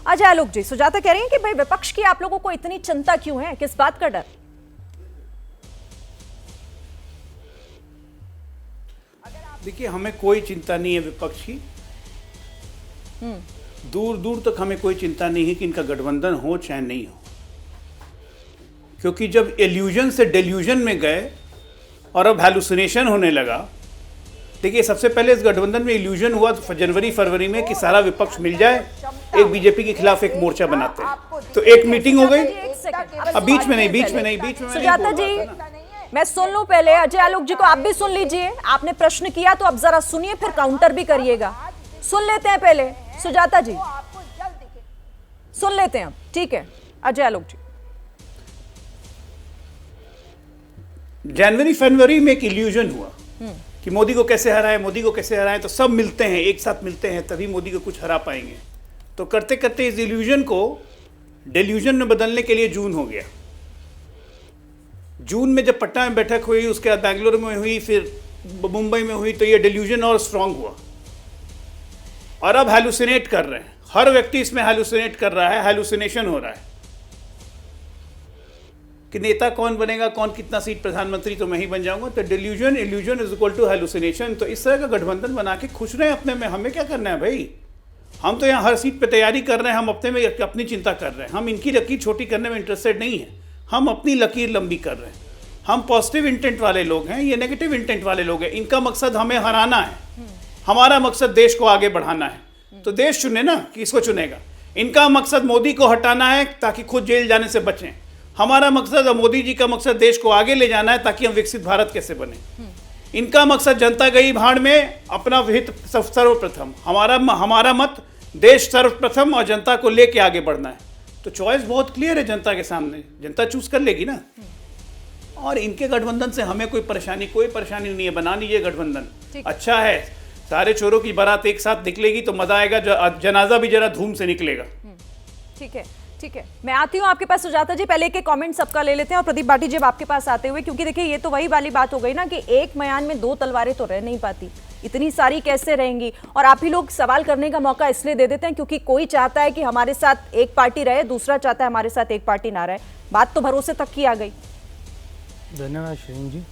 अजय आलोक जी, सुजाता कह रही हैं कि भाई विपक्ष की आप लोगों को इतनी चिंता क्यों है, किस बात का डर? देखिए, हमें कोई चिंता नहीं है विपक्ष की। दूर दूर तक हमें कोई चिंता नहीं है कि इनका गठबंधन हो चाहे नहीं हो, क्योंकि जब इल्यूजन से डेल्यूजन में गए और अब हैलुसिनेशन होने लगा। देखिए, सबसे पहले इस गठबंधन में इल्यूजन हुआ तो जनवरी फरवरी में कि सारा विपक्ष मिल जाए, एक बीजेपी के खिलाफ एक मोर्चा बनाते हैं, तो एक मीटिंग हो गई। अब बीच में नहीं सुजाता जी, मैं सुन लूं पहले। अजय आलोक जी को आप भी सुन लीजिए, आपने प्रश्न किया तो अब जरा सुनिए, फिर काउंटर भी करिएगा। सुन लेते हैं पहले सुजाता जी, सुन लेते हैं। ठीक है अजय आलोक जी। जनवरी फरवरी में एक इल्यूजन हुआ कि मोदी को कैसे हराएं, तो सब मिलते हैं, एक साथ मिलते हैं, तभी मोदी को कुछ हरा पाएंगे। तो करते करते इस इल्यूजन को डेल्यूजन में बदलने के लिए जून हो गया। जून में जब पटना में बैठक हुई, उसके बाद बेंगलुरु में हुई, फिर मुंबई में हुई, तो ये डेल्यूजन और स्ट्रांग हुआ। और अब हैलुसिनेट कर रहे हैं, हर व्यक्ति इसमें हैलुसिनेट कर रहा है, हैलुसिनेशन हो रहा है कि नेता कौन बनेगा, कौन कितना सीट प्रधानमंत्री, तो मैं ही बन जाऊंगा। तो delusion illusion is equal to hallucination. तो इस तरह का गठबंधन बना के खुश रहे अपने में, हमें क्या करना है भाई? हम तो यहाँ हर सीट पे तैयारी कर रहे हैं, हम अपने में अपनी चिंता कर रहे हैं। हम इनकी लकीर छोटी करने में इंटरेस्टेड नहीं है, हम अपनी लकीर लंबी कर रहे हैं। हम पॉजिटिव इंटेंट वाले लोग हैं, ये नेगेटिव इंटेंट वाले लोग हैं। इनका मकसद हमें हराना है, हमारा मकसद देश को आगे बढ़ाना है। तो देश चुने ना, किसको चुनेगा? इनका मकसद मोदी को हटाना है ताकि खुद जेल जाने से बचें। हमारा मकसद और मोदी जी का मकसद देश को आगे ले जाना है ताकि हम विकसित भारत कैसे बने। इनका मकसद जनता गई भाड़ में, अपना हित सर्वप्रथम, हमारा मत देश सर्वप्रथम और जनता को लेके आगे बढ़ना है। तो चॉइस बहुत क्लियर है जनता के सामने, जनता चूज कर लेगी ना। और इनके गठबंधन से हमें कोई परेशानी नहीं है। बना लीजिए गठबंधन, अच्छा है। सारे चोरों की बारात एक साथ निकलेगी तो मजा आएगा, जनाजा भी जरा धूम से निकलेगा। ठीक है, ठीक है, मैं आती हूँ आपके पास सुजाता जी। पहले के कमेंट सबका ले लेते हैं और प्रदीप बाटी जी आपके पास आते हुए, क्योंकि देखिए ये तो वही वाली बात हो गई ना कि एक म्यान में दो तलवारें तो रह नहीं पाती, इतनी सारी कैसे रहेंगी। और आप ही लोग सवाल करने का मौका इसलिए दे देते हैं क्योंकि कोई चाहता है कि हमारे साथ एक पार्टी रहे, दूसरा चाहता है हमारे साथ एक पार्टी ना रहे। बात तो भरोसे तक की आ गई। धन्यवाद शिरीन जी।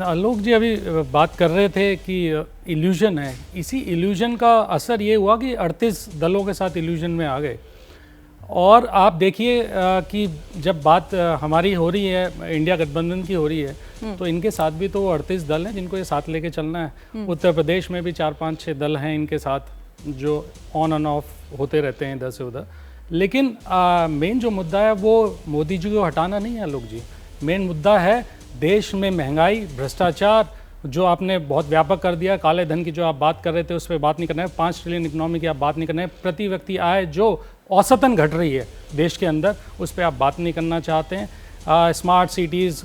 आलोक जी अभी बात कर रहे थे कि इल्यूजन है, इसी इल्यूजन का असर ये हुआ कि 38 दलों के साथ इल्यूजन में आ गए। और आप देखिए कि जब बात हमारी हो रही है, इंडिया गठबंधन की हो रही है, तो इनके साथ भी तो 38 दल हैं जिनको ये साथ लेके चलना है। उत्तर प्रदेश में भी 4-5-6 दल हैं इनके साथ जो ऑन एंड ऑफ होते रहते हैं इधर से उधर। लेकिन मेन जो मुद्दा है वो मोदी जी को हटाना नहीं है आलोक जी। मेन मुद्दा है देश में महंगाई, भ्रष्टाचार जो आपने बहुत व्यापक कर दिया, काले धन की जो आप बात कर रहे थे उस पर बात नहीं करना है, 5 ट्रिलियन इकोनॉमी की आप बात नहीं करना है, प्रति व्यक्ति आय जो औसतन घट रही है देश के अंदर उस पर आप बात नहीं करना चाहते हैं। स्मार्ट सिटीज़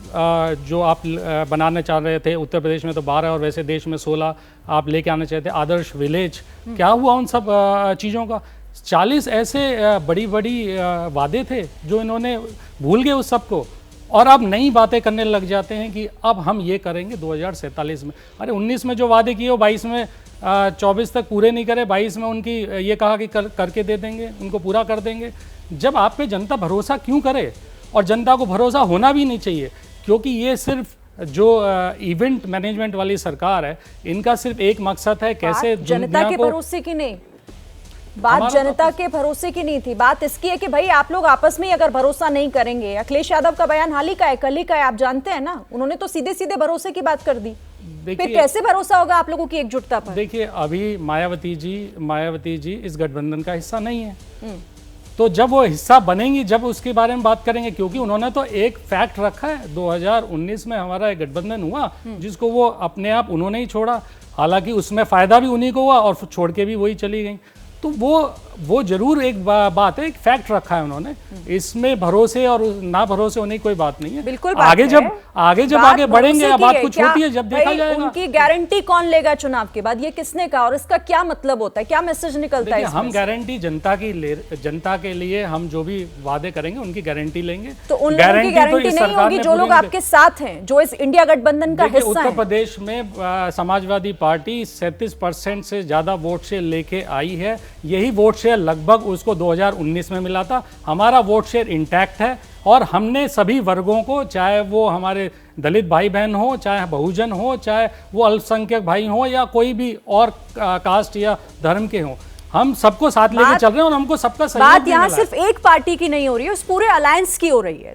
जो आप बनाना चाह रहे थे, उत्तर प्रदेश में तो 12 और वैसे देश में 16 आप लेके आना चाहते थे। आदर्श विलेज, क्या हुआ उन सब चीज़ों का? 40 ऐसे बड़ी वादे थे जो इन्होंने भूल गए उस सब को, और अब नई बातें करने लग जाते हैं कि अब हम ये करेंगे 2047 में। अरे 19 में जो वादे किए वो 22 में 24 तक पूरे नहीं करे, 22 में उनकी ये कहा कि करके दे देंगे, उनको पूरा कर देंगे। जब आप पे जनता भरोसा क्यों करे? और जनता को भरोसा होना भी नहीं चाहिए, क्योंकि ये सिर्फ जो इवेंट मैनेजमेंट वाली सरकार है, इनका सिर्फ एक मकसद है कैसे जनता के भरोसे की नहीं, बात जनता के भरोसे की नहीं थी। बात इसकी है कि भाई आप लोग आपस में ही अगर भरोसा नहीं करेंगे, अखिलेश यादव का बयान हाल ही का है, कल ही का है, आप जानते हैं ना, उन्होंने तो सीधे सीधे भरोसे की बात कर दी। फिर कैसे भरोसा होगा आप लोगों की एकजुटता पर? देखिए अभी मायावती जी इस गठबंधन का हिस्सा नहीं है, तो जब वो हिस्सा बनेंगी जब उसके बारे में बात करेंगे, क्योंकि उन्होंने तो एक फैक्ट रखा है, 2019 में हमारा एक गठबंधन हुआ जिसको वो अपने आप उन्होंने ही छोड़ा, हालांकि उसमें फायदा भी उन्हीं को हुआ और छोड़ के भी वही चली गई। तो वो जरूर एक बात है, एक फैक्ट रखा है उन्होंने, इसमें भरोसे और ना भरोसे होने की कोई बात नहीं है। बिल्कुल आगे जब आगे बढ़ेंगे बात कुछ होती है, जब देखा जाएगा। उनकी गारंटी कौन लेगा चुनाव के बाद, ये किसने कहा और इसका क्या मतलब होता है, क्या मैसेज निकलता है? हम गारंटी जनता के लिए हम जो भी वादे करेंगे उनकी गारंटी लेंगे। तो उन लोगों की गारंटी नहीं होगी जो लोग आपके साथ हैं, जो इस इंडिया गठबंधन का हिस्सा है। उत्तर प्रदेश में समाजवादी पार्टी 37% से ज्यादा वोट से लेके आई है, यही वोट शेयर लगभग उसको 2019 में मिला था। हमारा वोट शेयर इंटैक्ट है और हमने सभी वर्गों को, चाहे वो हमारे दलित भाई बहन हो, चाहे बहुजन हो, चाहे वो अल्पसंख्यक भाई हो या कोई भी और कास्ट या धर्म के हो, हम सबको साथ लेके चल रहे हैं और हमको सबका सहयोग बात भी यहाँ मिला है। सिर्फ एक पार्टी की नहीं हो रही है, उस पूरे अलायंस की हो रही है।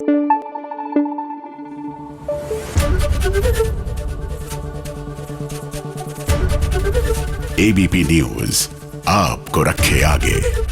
एबीपी न्यूज आपको रखे आगे।